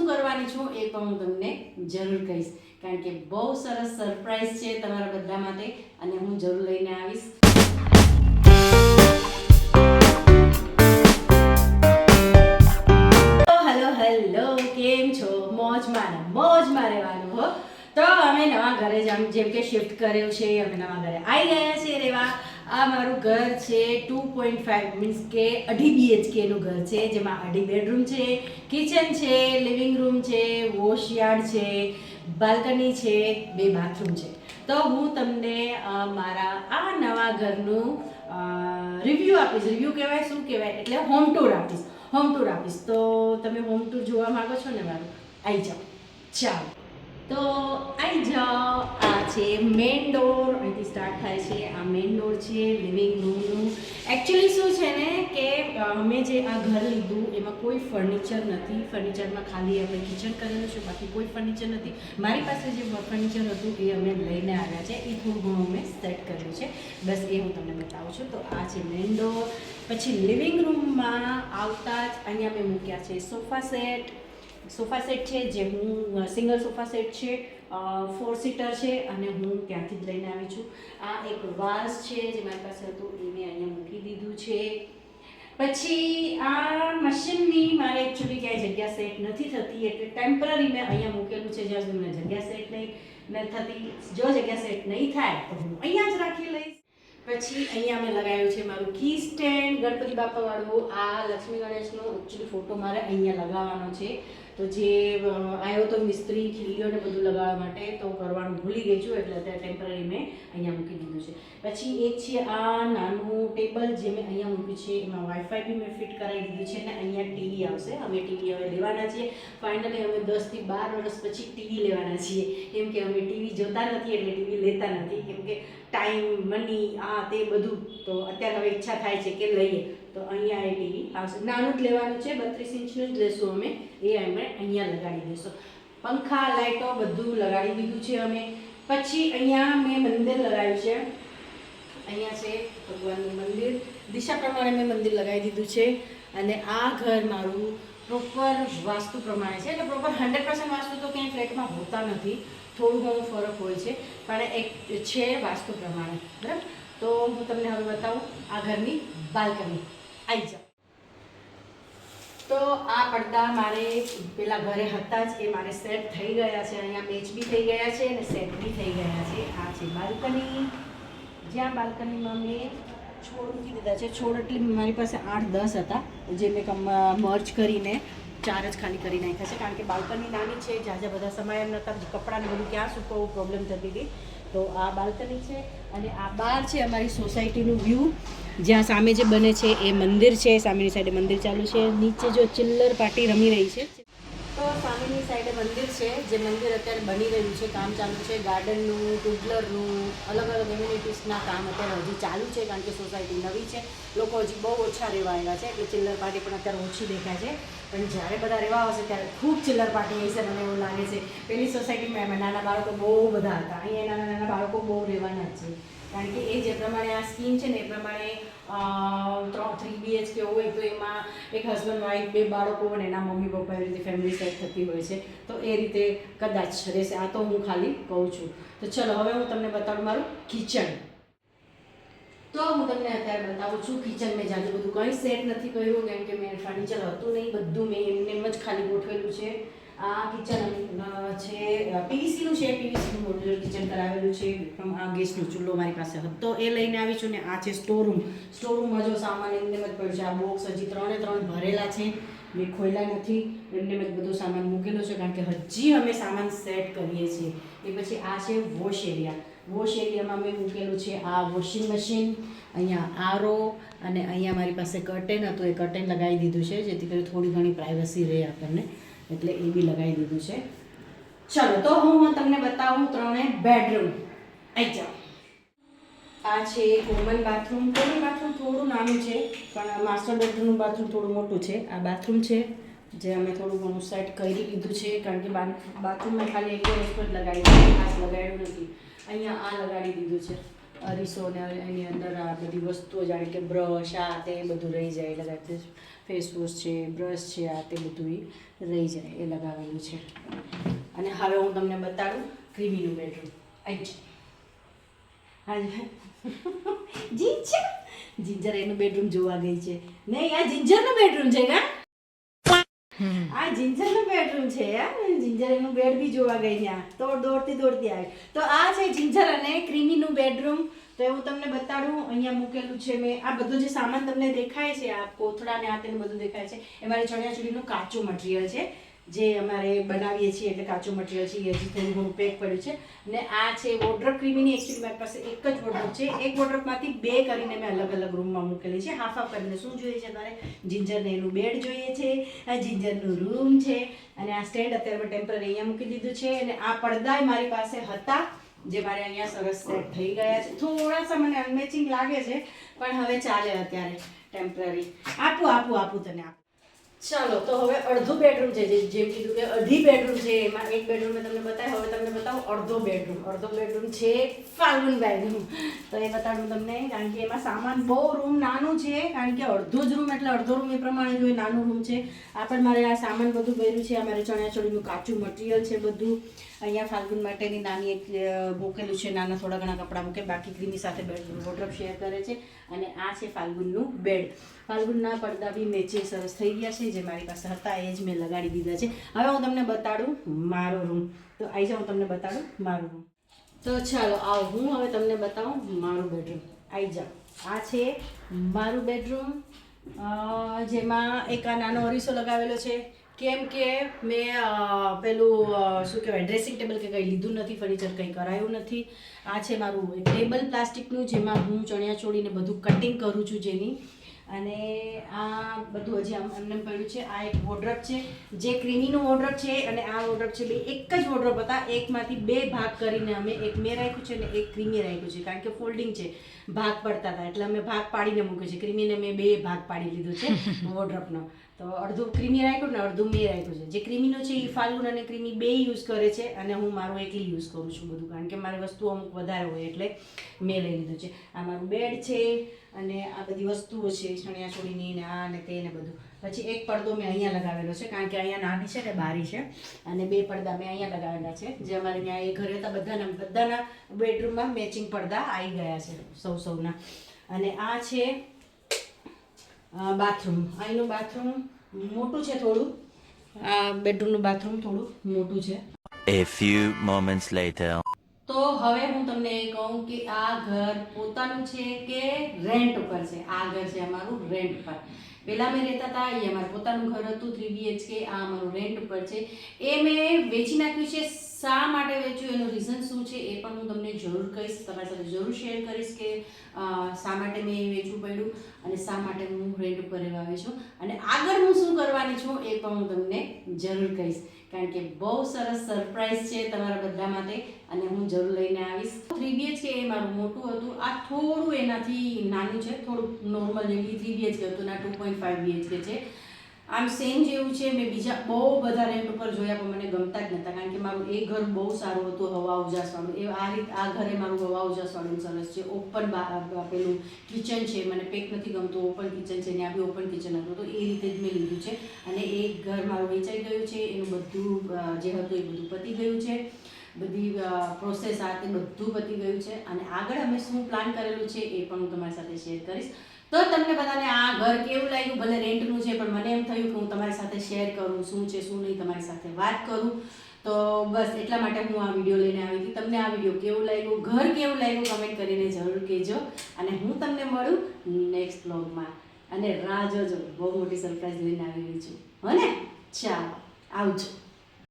કરવાની છું એ પણ હું તમને જરૂર કહીશ, કારણ કે બહુ સરસ સરપ્રાઈઝ છે તમારા બધા માટે અને હું જરૂર લઈને આવીશ. હેલો, કેમ છો? મોજમાં રહેવાનું હો. તો અમે નવા ઘરે જેમ કે શિફ્ટ કર્યો છે, અમે નવા ઘરે આવી ગયા છીએ રહેવા. આ મારું ઘર છે 2.5 મીન્સ કે 2.5 BHK નું ઘર છે, જેમાં 2.5 બેડરૂમ છે, કિચન છે, લિવિંગ રૂમ છે, વોશયાર્ડ છે, બાલ્કની છે, 2 બાથરૂમ છે. તો હું તમને મારા આ નવા ઘરનું રિવ્યૂ આપીશ. રિવ્યૂ કહેવાય, શું કહેવાય, એટલે હોમ ટૂર આપીશ. તો તમે હોમ ટૂર જોવા માંગો છો ને મારું? આવી જાઓ, ચાલો. તો આવી જાઓ. આ છે મેઇન ડોર, અહીંથી સ્ટાર્ટ થાય છે. આ મેઇન ડોર છે લિવિંગ રૂમનું. એકચ્યુઅલી શું છે ને કે અમે જે આ ઘર લીધું એમાં કોઈ ફર્નિચર નથી. ફર્નિચરમાં ખાલી આપણે કિચન કરેલું છે, બાકી કોઈ ફર્નિચર નથી. મારી પાસે જે ફર્નિચર હતું એ અમે લઈને આવ્યા છે, એ થોડું ઘણું અમે સેટ કર્યું છે. બસ એ હું તમને બતાવું છું. તો આ છે મેઇન ડોર. પછી લિવિંગ રૂમમાં આવતા જ અહીંયા મેં મૂક્યા છે સોફા સેટ છે, જે હું સિંગલ સોફા સેટ છે, 4 સીટર છે અને હું ત્યાંથી જ લઈને આવી છું. આ એક વાસ છે જે મારી પાસે હતું, એ મેં અહીંયા મૂકી દીધું છે. પછી આ મશીનની મારે એકચ્યુઅલી ક્યાંય જગ્યા સેટ નથી થતી, એટલે ટેમ્પરરી મેં અહીંયા મૂકેલું છે, જ્યાં સુધી મને જગ્યા સેટ નહીં થતી. જો જગ્યા સેટ નહીં થાય તો હું અહીંયા જ રાખી લઈશ. પછી અહીંયા મેં લગાવ્યું છે મારું કી સ્ટેન્ડ, ગણપતિ બાપાવાળું. આ લક્ષ્મી ગણેશનો એકચ્યુઅલી ફોટો મારે અહીંયા લગાવવાનો છે, તો જે આવ્યો તો મિસ્ત્રી ખીલીઓને બધું લગાવવા માટે, તો કરવાનું ભૂલી ગઈ છું, એટલે અત્યારે ટેમ્પરરી મેં અહીંયા મૂકી દીધું છે. પછી એક છે આ નાનું ટેબલ જે મેં અહીંયા મૂક્યું છે, એમાં વાઈફાઈ બી મેં ફિટ કરાવી દીધું છે ને અહીંયા ટીવી આવશે. અમે ટીવી હવે લેવાના છીએ. ફાઇનલી અમે 10 થી 12 વર્ષ પછી ટીવી લેવાના છીએ, કેમ કે અમે ટીવી જોતા નથી, એટલે ટીવી લેતા નથી, કેમ કે ટાઈમ, મની, આ તે બધું. તો અત્યારે હવે ઈચ્છા થાય છે કે લઈએ, તો અહીંયા એ ટીવી આવશે. નાનું જ લેવાનું છે, 32 ઇંચનું જ લેશું અમે. એ અમે અહીંયા લગાડી દઈશું. પંખા, લાઇટો બધું લગાડી દીધું છે અમે. પછી અહીંયા મેં મંદિર લગાવ્યું છે. અહીંયા છે ભગવાનનું મંદિર. દિશા પ્રમાણે મેં મંદિર લગાવી દીધું છે. અને આ ઘર મારું પ્રોપર વાસ્તુ પ્રમાણે છે, એટલે પ્રોપર 100% વાસ્તુ તો ક્યાંય ફ્લેટમાં હોતા નથી, થોડું ઘણું ફરક હોય છે, પણ એક છે વાસ્તુ પ્રમાણે. બરાબર. તો હું તમને હવે બતાવું આ ઘરની બાલ્કની. આવી જાઓ. તો આ પડદા મારે પેલા ઘરે હતા જ, એ મારે સેટ થઈ ગયા છે. અહીંયા મેચ બી થઈ ગયા છે અને સેટ બી થઈ ગયા છે. આ છે બાલ્કની, જ્યાં બાલ્કનીમાં મેં છોડ મૂકી દીધા છે. છોડ એટલે મારી પાસે 8-10 હતા, જે મેં મર્જ કરીને 4 જ ખાલી કરી નાખ્યા છે, કારણ કે બાલ્કની નાની છે, જ્યાં બધા સમય એમ નહોતા, કપડાને બધું ક્યાં સૂકવવું પ્રોબ્લેમ થતી હતી. તો આ બાલ્કની છે. અને આ બહાર છે અમારી સોસાયટીનું વ્યૂ, જ્યાં સામે જે બને છે એ મંદિર છે. સામેની સાઈડે મંદિર ચાલુ છે. નીચે જો ચિલ્લર પાર્ટી રમી રહી છે, તો સામેની સાઈડે મંદિર છે, જે મંદિર અત્યારે બની રહ્યું છે, કામ ચાલુ છે. ગાર્ડનનું, ટુડલરનું, અલગ અલગ એમ્યુનિટીઝના કામ અત્યારે હજી ચાલુ છે, કારણ કે સોસાયટી નવી છે, લોકો હજી બહુ ઓછા રહેવા આવ્યા છે, એટલે ચિલ્લર પાર્ટી પણ અત્યારે ઓછી દેખાય છે. પણ જ્યારે બધા રહેવા આવશે ત્યારે ખૂબ ચિલ્લર પાર્ટી આવી છે, મને એવું લાગે છે. પેલી સોસાયટીમાં એમાં નાના બાળકો બહુ બધા હતા, અહીંયા નાના બાળકો બહુ રહેવાના જ છે, કારણ કે એ જે પ્રમાણે આ સ્કીમ છે ને એ પ્રમાણે 3 BHK હોય તો એમાં એક હસબન્ડ વાઈફ, 2 બાળકો અને એના મમ્મી પપ્પા, એવી રીતે ફેમિલી સેટ થતી હોય છે. તો એ રીતે કદાચ રહેશે. આ તો હું ખાલી કહું છું. તો ચલો હવે હું તમને બતાવું મારું કિચન. તો હું તમને અત્યારે બતાવું છું કિચન. મેં જાજુ બધું કંઈ સેટ નથી કર્યું, કેમ કે મેં ફર્નિચર હતું નહીં, બધું મેં એમ જ ખાલી ગોઠવેલું છે. આ કિચન છે પીવીસીનું છે, પીવીસીનું મોડ્યુલર કિચન કરાવેલું છે. આ ગેસનો ચૂલો મારી પાસે હતો, એ લઈને આવી છું. ને આ છે સ્ટોરરૂમ. સ્ટોરરૂમમાં જો સામાન એમને જ પડ્યું છે. આ બોક્સ હજી 3 ભરેલા છે, મેં ખોલ્યા નથી, એમને જ બધો સામાન મૂકેલો છે, કારણ કે હજી અમે સામાન સેટ કરીએ છીએ. એ પછી આ છે વોશ એરિયા. વોશ એરિયામાં મેં મૂકેલું છે આ વોશિંગ મશીન, અહીંયા આરો, અને અહીંયા મારી પાસે કર્ટેન હતું, એ કર્ટેન લગાવી દીધું છે, જેથી કરી થોડી ઘણી પ્રાઇવસી રહે આપણને, એટલે એ બી લગાવી દીધું છે. ચલો તો હું તમને બતાવું 3 બેડરૂમ. આવી જાઓ. આ છે કોમન બાથરૂમ. કોમન બાથરૂમ થોડું નાનું છે, પણ માસ્ટર બેડરૂમનું બાથરૂમ થોડું મોટું છે. આ બાથરૂમ છે, જે અમે થોડું ઘણું સેટ કરી લીધું છે, કારણ કે બાથરૂમમાં ખાલી એક વસ્તુ જ લગાવી દીધી, ખાસ લગાડ્યું નથી. અહીંયા આ લગાડી દીધું છે. અરીસો ને એની અંદર આ બધી વસ્તુઓ જાણે કે બ્રશ આ તે બધું રહી જાય એ લગાવી ફેસ વોશ છે બ્રશ છે આ તે બધું રહી જાય એ લગાવેલું છે. અને હવે હું તમને બતાડું ક્રીમીનું બેડરૂમ. આવી જીંજર જીંજર એનું બેડરૂમ જોવા ગઈ છે. નહીં આ જીંજરનું બેડરૂમ છે કા આ જીંજરનું બેડરૂમ છે યાર. જીંજર એનું બેડ બી જોવા ગઈ ત્યાં તો દોડતી આવી. તો આ છે જીંજર અને ક્રીમીનું બેડરૂમ. તો હું તમને બતાડું અહીંયા મૂકેલું છે મેં. આ બધું જે સામાન તમને દેખાય છે આ કોથળા ને આ તેને બધું દેખાય છે એ મારી ચણિયાચોળીનું કાચું મટીરિયલ છે જે અમારે બનાવીએ છીએ એટલે કાચું મટીરિયલ છે. એ હજી થોડું ઘણું પેક પડ્યું છે. અને આ છે વોર્ડરોબ ક્રીમીની. એકચ્યુઅલી મારી પાસે એક જ વોર્ડરોબ છે. એક વોર્ડરોબમાંથી 2 કરીને મેં અલગ અલગ રૂમમાં મૂકેલી છે. હાફ હાફ કરીને. શું જોઈએ છે તારે? જીંજરને એનું બેડ જોઈએ છે, આ જીંજરનું રૂમ છે અને આ સ્ટેન્ડ અત્યારે ટેમ્પરરી અહીંયા મૂકી દીધું છે. અને આ પડદા મારી પાસે હતા જે મારે અહીંયા સરસ સેટ થઈ ગયા છે. થોડા સા મને અનમેચિંગ લાગે છે પણ હવે ચાલે અત્યારે ટેમ્પરરી. આપું તને આપું. ચાલો તો હવે અડધું બેડરૂમ છે જેમ કીધું કે અઢી બેડરૂમ છે. એમાં એક બેડરૂમ મેં તમને બતાવ્યું. હવે તમને બતાવું અડધો બેડરૂમ છે ફાલ્ગુન બેડરૂમ. તો એ બતાડું તમને કારણ કે એમાં સામાન બહુ રૂમ નાનું છે કારણ કે અડધો જ રૂમ એટલે અડધો રૂમ એ પ્રમાણે જોઈએ નાનું રૂમ છે. આ પણ મારે આ સામાન બધું ભર્યું છે. આ મારે ચણિયાચોળીનું કાચું મટીરિયલ છે બધું. અહીંયા ફાલ્ગુન માટેની નાની એક મૂકેલું છે. નાના થોડા ઘણા કપડાં મૂકે બાકી ક્રીમી સાથે બેડ વોર્ડરોબ શેર કરે છે. અને આ છે ફાલ્ગુનનું બેડ. ફાલ્ગુનના પડદા બી મેચે સરસ થઈ ગયા છે. જે મારી પાસે હતા એ જ મેં લગાડી દીધા છે. હવે હું તમને બતાડું મારો રૂમ. તો આવી જાઉં તમને બતાડું મારો રૂમ. તો ચાલો આવો હું હવે તમને બતાવું મારું બેડરૂમ. આવી જાઓ. આ છે મારું બેડરૂમ જેમાં એક આ નાનો અરીસો લગાવેલો છે કેમ કે મેં પેલું શું કહેવાય ડ્રેસિંગ ટેબલ કે કંઈ લીધું નથી. ફર્નિચર કંઈ કરાયું નથી. આ છે મારું ટેબલ પ્લાસ્ટિકનું જેમાં હું ચણિયાચોળીને બધું કટિંગ કરું છું જેની. અને આ બધું હજી એમને પડ્યું છે. આ એક વોર્ડરોબ છે જે ક્રીમીનું વોર્ડરોબ છે અને આ વોર્ડરોબ છે. બે એક જ વોર્ડરોબ હતા. એકમાંથી 2 ભાગ કરીને અમે એક મેં રાખ્યું છે અને એક ક્રીમી રાખ્યું છે કારણ કે ફોલ્ડિંગ છે ભાગ પડતા હતા એટલે અમે ભાગ પાડીને મૂક્યું છે. ક્રીમીને મેં 2 ભાગ પાડી લીધું છે વોર્ડરોબનો. તો અડધું ક્રીમી રાખ્યું ને અડધું મેં રાખ્યું છે. જે ક્રીમીનું છે એ ફાલ્ગુન અને ક્રીમી 2 યુઝ કરે છે અને હું મારું એકલી યુઝ કરું છું બધું કારણ કે મારી વસ્તુઓ અમુક વધારે હોય એટલે મેં લઈ લીધું છે. આ મારું બેડ છે અને આ બધી વસ્તુઓ છે ચણિયાચોળીની ને આ ને તે ને બધું. પછી એક પડદો મેં અહીંયા લગાવેલો છે કારણ કે અહીંયા નાની છે ને બારી છે અને 2 પડદા મેં અહીંયા લગાવેલા છે જે અમારે ત્યાં એ ઘરે હતા બધાના બેડરૂમમાં મેચિંગ પડદા આવી ગયા છે સૌના. અને આ છે બાથરૂમ. અહીંનું બાથરૂમ મોટું છે થોડું. આ બેડરૂમનું બાથરૂમ થોડું મોટું છે. A few moments later. તો હવે હું તમને એ કહું કે આ ઘર પોતાનું છે કે રેન્ટ ઉપર છે. આ ઘર છે અમારું રેન્ટ પર. પહેલાં મેં રહેતા હતા એ અમારું પોતાનું ઘર હતું 3 BHK. આ અમારું રેન્ટ ઉપર છે. એ મેં વેચી નાખ્યું છે. શા માટે વેચ્યું એનું રીઝન શું છે એ પણ હું તમને જરૂર કહીશ. તમારી સાથે જરૂર શેર કરીશ કે શા માટે મેં એ વેચવું પડ્યું અને શા માટે હું રેન્ટ ઉપર રહેવા આવી છું. અને આગળ હું શું કરવાની છું એ પણ હું તમને જરૂર કહીશ કારણ કે બહુ સરસ સરપ્રાઈઝ છે તમારા બધા માટે અને હું જરૂર લઈને આવીશ. 3 BHK એ મારું મોટું હતું. આ થોડું એનાથી નાનું છે. થોડું નોર્મલ જેવી 3 BHK હતું આ 2.5 BHK છે. આમ સેમ જેવું છે. મેં બીજા બહુ બધા રેન્ટ ઉપર જોયા પણ મને ગમતા જ નહોતા કારણ કે મારું એ ઘર બહુ સારું હતું હવા ઉજાસવાળું. એ આ ઘરે મારું હવા ઉજાસવાળું સરસ છે. ઓપન પેલું કિચન છે. મને પેક નથી ગમતું. ઓપન કિચન છે. ત્યાં બી ઓપન કિચન હતું તો એ રીતે જ મેં લીધું છે. અને એ ઘર મારું વેચાઈ ગયું છે. એનું બધું જે હતું એ બધું પતી ગયું છે. બધી પ્રોસેસ આ તે બધું પતી ગયું છે. અને આગળ અમે શું પ્લાન કરેલું છે એ પણ હું તમારી સાથે શેર કરીશ. તો તમને બધાને આ ઘર કેવું લાગ્યું? ભલે રેન્ટનું છે પણ મને એમ થયું કે હું તમારી સાથે શેર કરું શું છે શું નહીં તમારી સાથે વાત કરું. તો બસ એટલા માટે હું આ વિડીયો લઈને આવી હતી. તમને આ વિડીયો કેવું લાગ્યું, ઘર કેવું લાગ્યું કમેન્ટ કરીને જરૂર કહેજો. અને હું તમને મળું નેક્સ્ટ વ્લોગમાં અને રાહ જોજો. બહુ મોટી સરપ્રાઈઝ લઈને આવી રહી છું. હો ને? ચાલો આવજો.